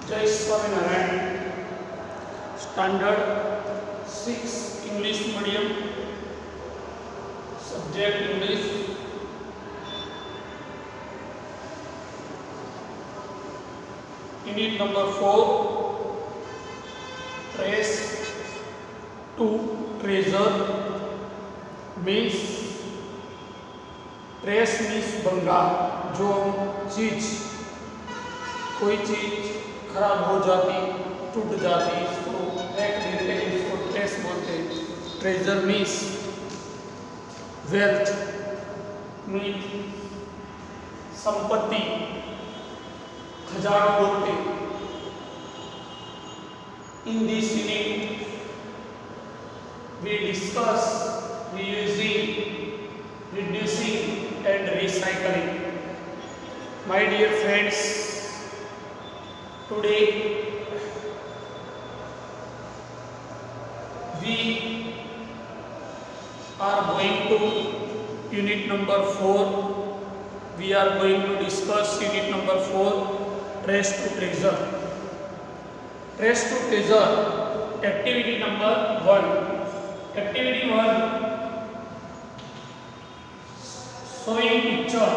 जय Swaminarayan. Standard 6 English medium, subject English. Unit number 4, trace to treasure means, trace means बंगा। जो चीज, कोई चीज खराब हो जाती, टूट जाती, इसको फेंक देते हैं, इसको ट्रेस बोलते हैं। ट्रेजर मीन्स वेल्थ, मीन संपत्ति, खजाना बोलते। In this unit we discuss reusing, reducing and recycling. My dear friends, today we are going to unit number 4. We are going to discuss unit number 4, trace to treasure. Trace to treasure, activity number 1. Activity 1, showing picture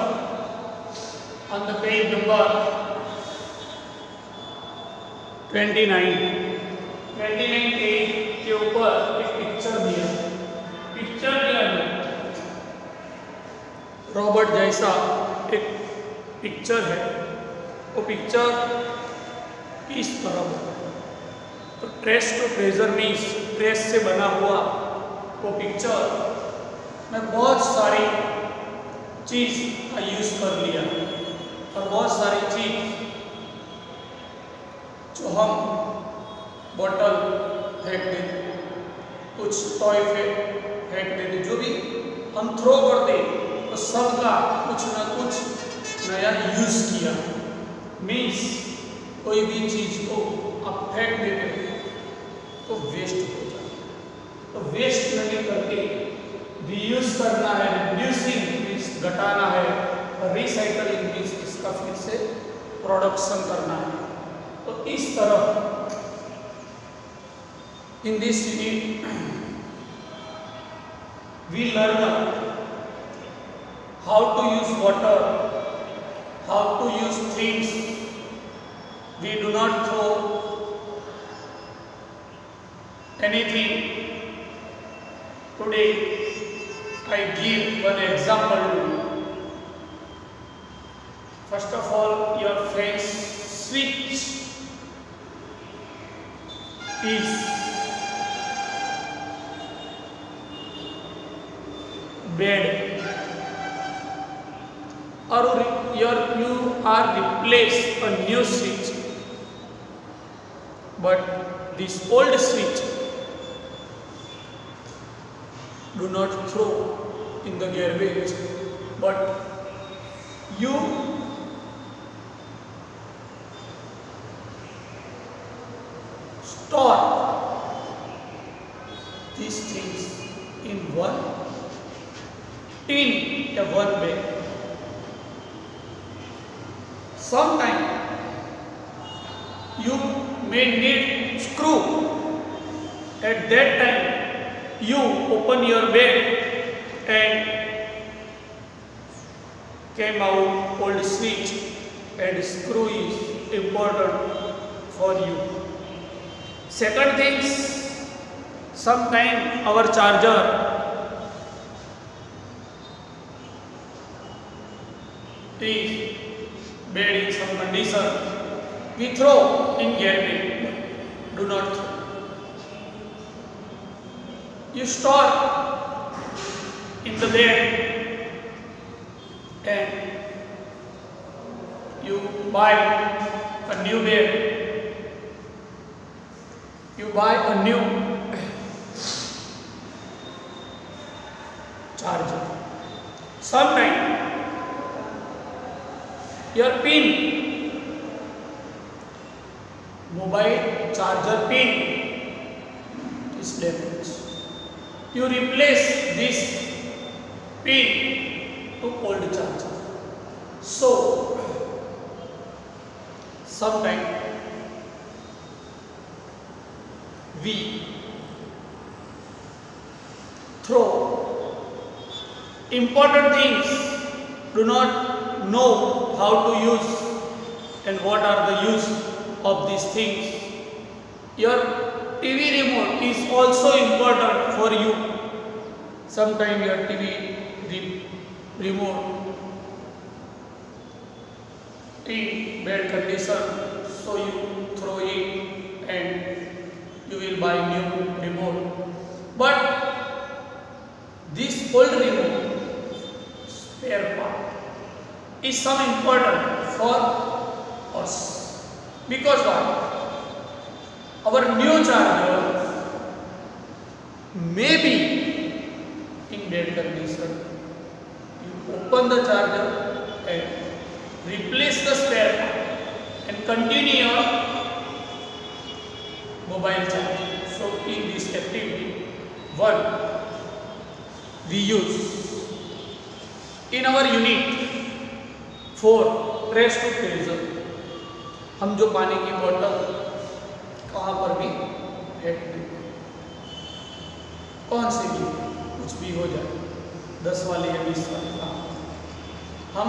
on the page number 29 page के ऊपर एक picture दिया है। Robert जैसा एक picture है। वो picture किस तरह, तो trace to treasure means trace से बना हुआ वो पिक्चर में बहुत सारी चीज का यूज कर लिया, और बहुत सारी चीज जो हम बोतल फेंक देते, कुछ टॉय फेंक देते, जो भी हम थ्रो करते, तो सबका कुछ ना कुछ नया यूज किया। मीन्स कोई भी चीज को आप फेंक देते तो वेस्ट हो जाता, तो वेस्ट नहीं करके रीयूज करना है। रिड्यूसिंग मीन्स घटाना है, और रिसाइकलिंग मीन्स इसका फिर से प्रोडक्शन करना है। तो इस तरह in this unit we learn how to use water, how to use things. We do not throw anything. Today I give one example to you. First of all, your face switch is bad, or you are replaced a new switch, but this old switch do not throw in the garbage, but you store these things in one tin, a one bag. Sometimes you may need screw. At that time you open your bag and came out old switch, and screw is important for you. Second things, sometime our charger is bad in some condition, we throw in garbage. Do not throw. You store in the bag, and you buy a new bag. You buy a new charger. Sometimes your pin, mobile charger pin is damaged. You replace this pin to old charger. So sometimes we throw. Important things do not know how to use and what are the use of these things. Your TV remote is also important for you. Sometimes your TV remote in bad condition, so you throw it and you will buy new remote. But this old remote spare part is some important for us, because why? Our new charger may be in bad condition. You open the charger and replace the spare part and continue your mobile charging. So in this activity, one, we use in our unit 4 trace to treasure. हम जो पानी की बोतल कहाँ पर भी फेंक देते हैं, कौन सी भी कुछ भी हो जाए, 10 वाली या 20 वाली, हम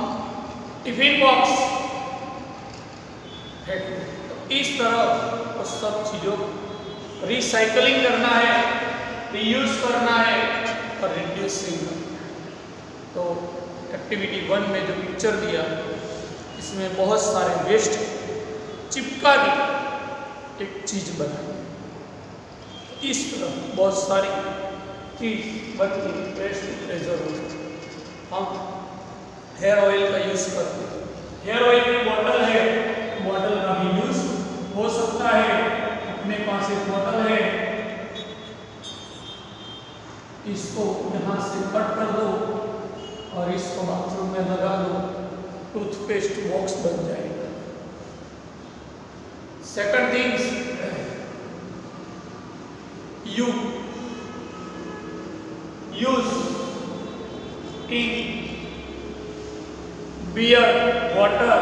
टिफिन बॉक्स फेंक देते हैं। तो इस तरह उस सब चीज़ों रिसाइकलिंग करना है, रीयूज करना है और रिड्यूसिंग। तो एक्टिविटी 1 में जो पिक्चर दिया, इसमें बहुत सारे वेस्ट चिपका के एक चीज बनाई। इस तरह बहुत सारी चीज बनती ट्रेजर होती। हम हेयर ऑयल का यूज करते हैं, हेयर ऑयल की बॉटल है, बॉटल का भी यूज हो सकता है। अपने पास एक बॉटल है, इसको यहाँ से कट कर दो और इसको बाथरूम में लगा दो, टूथपेस्ट बॉक्स बन जाएगा। Second things, you use in beer water,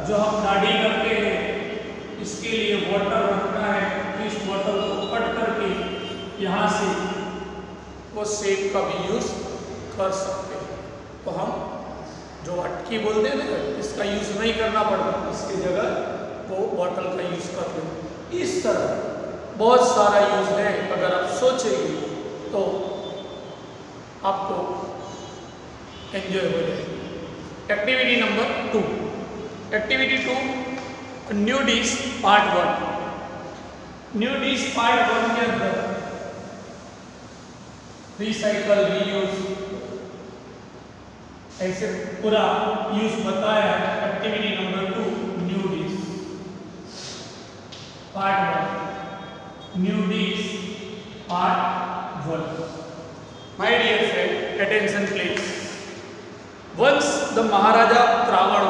जो हम दाढ़ी करते हैं इसके लिए वाटर रखना है। इस बॉटल को कट करके यहाँ से वो शेप का भी यूज कर सकते हैं। तो हम जो अटकी बोलते हैं ना, इसका यूज नहीं करना पड़ता, इसकी जगह वो बॉटल का यूज करते हैं। इस तरह बहुत सारा यूज है। अगर आप सोचेंगे तो आपको एंजॉय हो जाएगी। Activity number 2, activity 2, new dish part 1। New dish part 1 के अंदर रिसाइकल, रीयूज, ऐसे पूरा यूज बताया। Activity number 2, new dish part 1, new dish part 1। My dear friend, attention please. Once the maharaja त्रावण,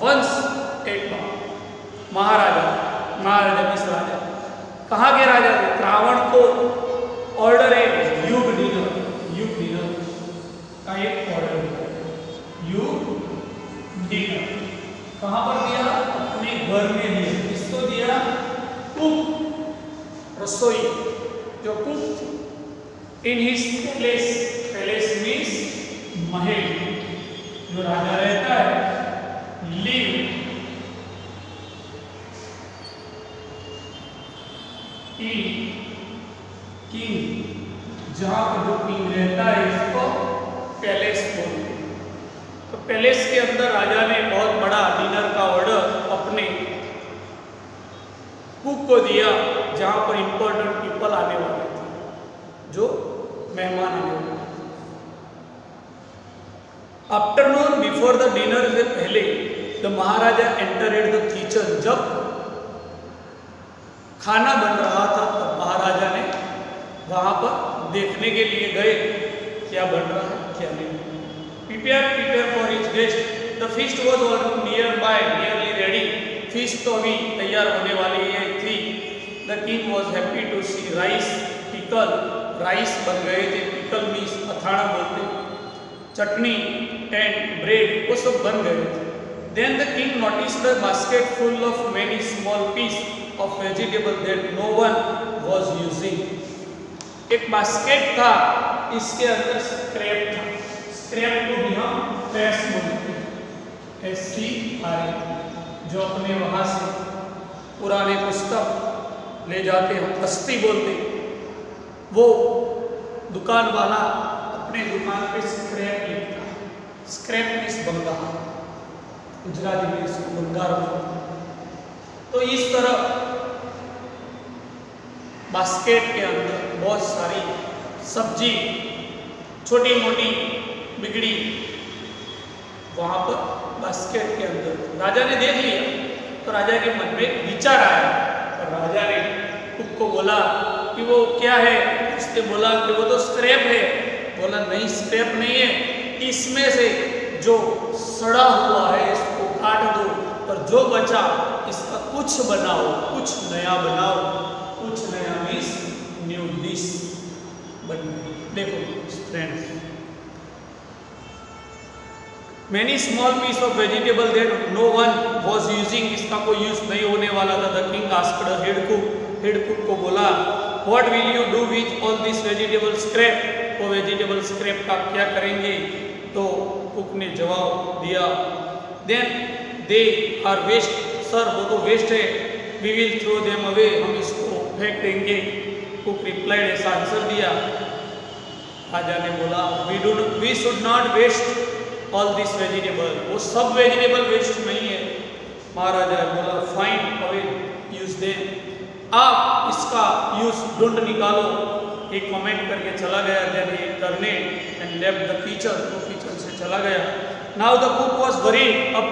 once एक बार महाराजा किस राजा, कहाँ के राजा थे? त्रावण को ऑर्डर है युग डिनर का एक ऑर्डर है। युग डिनर कहाँ पर दिया? अपने घर में दिया। किसको दिया? कुक, रसोई, जो cook in his palace means महल, जो राजा रहता है। लिव इन किंग, जहां पर जो किंग रहता है इसको पैलेस बोलते हैं। तो पैलेस के अंदर राजा ने बहुत बड़ा डिनर का ऑर्डर अपने कुक को दिया, जहां पर इंपॉर्टेंट पीपल आने वाले थे, जो मेहमान आने वाले थे। आफ्टरनून बिफोर द डिनर से पहले द महाराजा एंटरेड द किचन, जब खाना बन रहा था तब महाराजा ने वहां पर देखने के लिए गए क्या बन रहा है क्या नहीं। Prepare for his guest, the feast was nearly ready, feast तो अभी तैयार होने वाली है थी। The king was happy to see rice, pickle, rice बन गए थे, पिकल मीन्स अथाड़ा बोलते, चटनी एंड ब्रेड, वो सब बन गए थे। Then the king noticed a basket full of many small pieces of vegetable that no one was using. एक बास्केट था, इसके अंदर स्क्रैप था. स्क्रैप को भी हम ट्रैश बोलते हैं, SCRAP, जो अपने वहां से पुराने पुस्तक ले जाते हैं, बस्ती बोलते. वो दुकान वाला अपने दुकान पे स्क्रैप लिखता है. स्क्रैप मीन्स बंगा, गुजराती में इसको बंगार बोलते हैं. तो इस तरह बास्केट के अंदर बहुत सारी सब्जी छोटी मोटी बिगड़ी वहां पर बास्केट के अंदर. राजा ने देख लिया तो राजा के मन में विचार आया और राजा ने कुक को बोला कि वो क्या है. उसने बोला कि वो तो स्क्रैप है. बोला नहीं, स्क्रैप नहीं है, इसमें से जो सड़ा हुआ है इसको काट दो और जो बचा इसका कुछ बनाओ, कुछ नया बनाओ. कुछ नया मीन्स न्यू डिश बन. देखो friends, many small piece of vegetable that no one was using, इसका कोई यूज नहीं होने वाला था. The king asked head cook को बोला what will you do with all this vegetable scrap, वो वेजिटेबल स्क्रैप का क्या करेंगे. तो कुक ने जवाब दिया then they are waste, sir वो तो वेस्ट है. We will throw them away, हम इसको फेंक देंगे. कुक रिप्लाइड, ऐसा आंसर दिया. राजा ने बोला we should not waste all this vegetable, वो सब वेजिटेबल वेस्ट नहीं है. महाराजा बोला फाइन अवे यूज देम, आप इसका यूज ढूंढ निकालो. एक कमेंट करके चला गया. Then he turned and left the kitchen, वो किचन से चला गया. Now the cook was worried, अब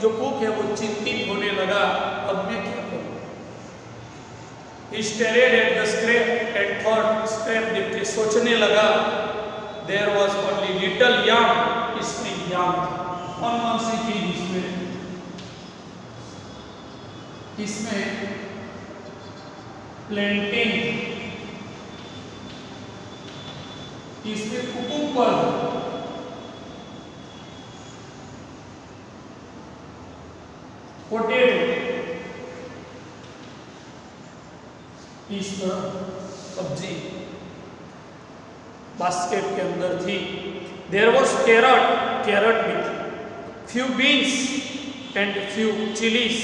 जो कुक है वो चिंतित होने लगा, अब मैं क्या करूं. He stared at the scrap and thought, scrap देख के सोचने लगा. There was only little yam, इसमें yam था. कौन सी चीज इसमें प्लेंटिंग, इसमें कुकुम्बर, पोटैटो, इस तरह सब्जी बास्केट के अंदर थी. There was carrot with few beans and few chillies.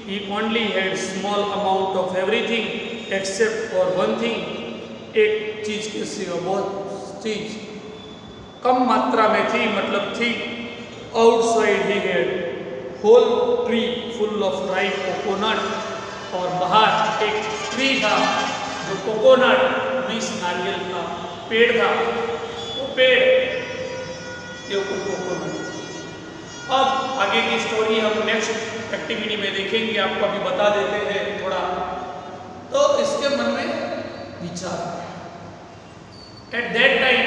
He only had small amount of everything except for one thing. एक चीज के सिवा बहुत चीज कम मात्रा में थी, मतलब थी. Outside he had whole tree full of ripe coconut, और बाहर एक ट्री था जो कोकोनट मीन्स नारियल का पेड़ था. वो पेड़ के ऊपर कोकोनट. अब आगे की स्टोरी हम नेक्स्ट एक्टिविटी में देखेंगे, आपको अभी बता देते हैं थोड़ा. तो इसके मन में विचार आया. At that time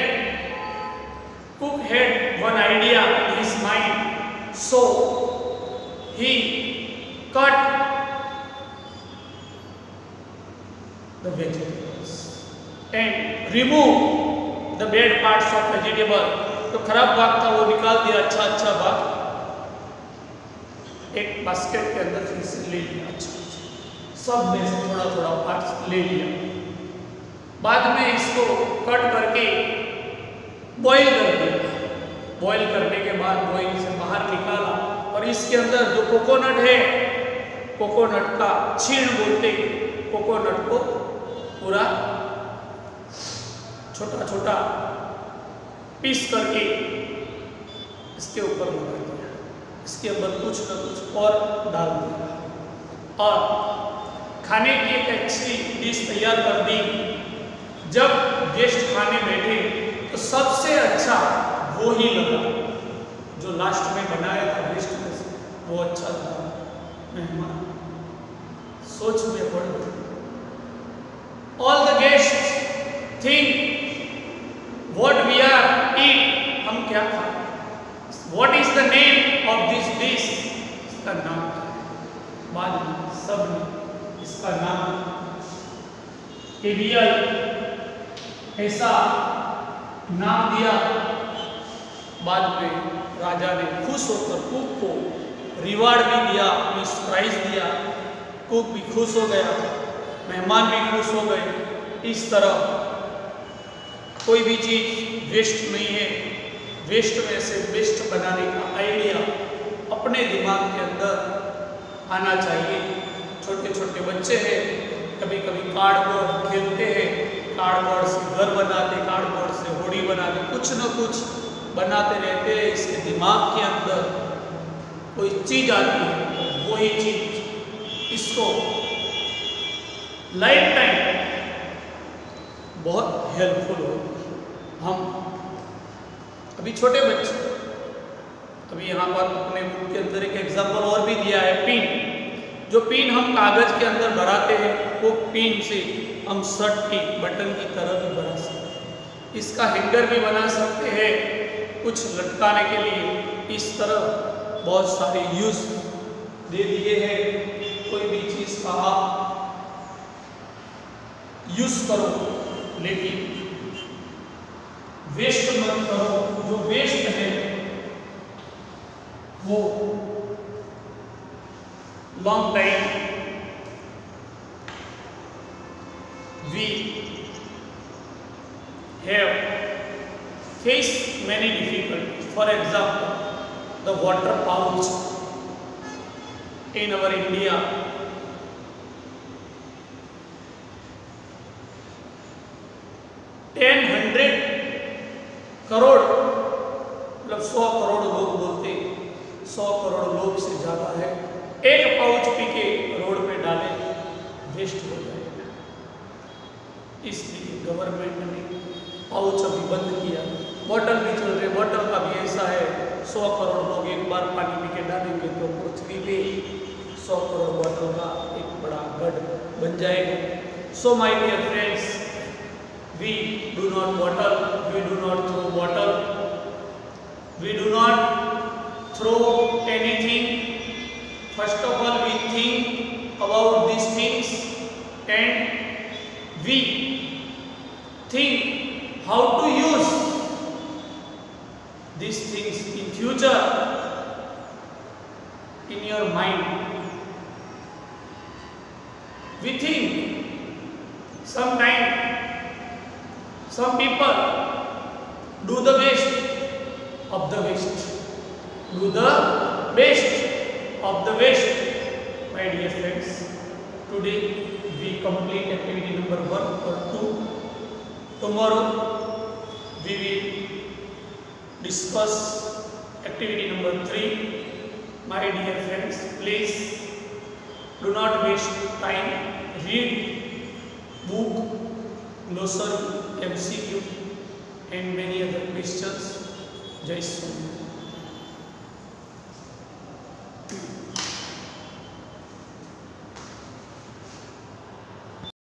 cook had one idea in his mind, so he cut the vegetables and remove the bad parts of vegetable. तो खराब भाग था वो निकाल दिया, अच्छा भाग एक बास्केट के अंदर फिर से ले लिया. अच्छा सब में से थोड़ा पार्ट्स ले लिया. बाद में इसको कट करके बॉईल कर दिया. बॉईल करने के बाद बॉईल से बाहर निकाला और इसके अंदर जो कोकोनट है, कोकोनट का छीण बोलते, कोकोनट को पूरा छोटा पीस करके इसके ऊपर लगा दिया. इसके अंदर कुछ न कुछ और डाल दिया और खाने की एक अच्छी डिश तैयार कर दी. जब गेस्ट खाने बैठे तो सबसे अच्छा वो ही लगा जो लास्ट में बनाया था गेस्ट में से, वो अच्छा था. मेहमान सोच में पड़ गए. All the guests think what we are eat, हम क्या खाएं. What is the name of this dish, इसका नाम क्या है. बाद में सब ने इसका नाम एरियल ऐसा नाम दिया. बाद में राजा ने खुश होकर कुक को रिवार्ड भी दिया, मीन्स प्राइज दिया, कुक भी खुश हो गया, मेहमान भी खुश हो गए। इस तरह कोई भी चीज़ वेस्ट नहीं है, वेस्ट में से बेस्ट बनाने का आइडिया अपने दिमाग के अंदर आना चाहिए। छोटे छोटे बच्चे हैं, कभी कभी कार्डबोर्ड खेलते हैं, कार्डबोर्ड से घर बनाते, कार्डबोर्ड से होड़ी बनाते, कुछ न कुछ बनाते रहते हैं। इसके दिमाग के अंदर कोई चीज़ आती है तो वही चीज़ इसको लाइफ टाइम बहुत हेल्पफुल होती है। हम अभी छोटे बच्चे, अभी यहाँ पर अपने बुक के अंदर एक एग्जाम्पल और भी दिया है, पिन। जो पिन हम कागज के अंदर भराते हैं वो पिन से हम शर्ट की बटन की तरह भी बना सकते हैं। इसका हैंगर भी बना सकते हैं कुछ लटकाने के लिए। इस तरह बहुत सारे यूज दे दिए हैं। कोई भी चीज़ का आप यूज करो, लेकिन वेस्ट मत करो। जो वेस्ट है वो long time we have face many difficulties. For example, the water pouch in our India, crore मतलब 100 करोड़ लोग बोलते, 100 करोड़ लोग से ज़्यादा है। एक पाउच पी के रोड पे डाले, वेस्ट हो जाएगा। इसलिए गवर्नमेंट ने पाउच अभी बंद किया। बॉटल भी चल रहे, बॉटल का भी ऐसा है, 100 करोड़ लोग एक बार पानी पी के डालेंगे तो पृथ्वी पे 100 करोड़ बॉटल का एक बड़ा गढ़ बन जाएगा। So my dear friends, we do not bottle, we do not throw bottle, we do not throw anything. First of all, we think about these things and we think how to use these things in future in your mind. We think sometimes some people do the best of the waste, do the best of the waste. My dear friends, today we complete activity number 1 or 2. Tomorrow we will discuss activity number 3. My dear friends, please do not waste time. Read book, glossary, MCQ and many other questions. Jai Sri Ram.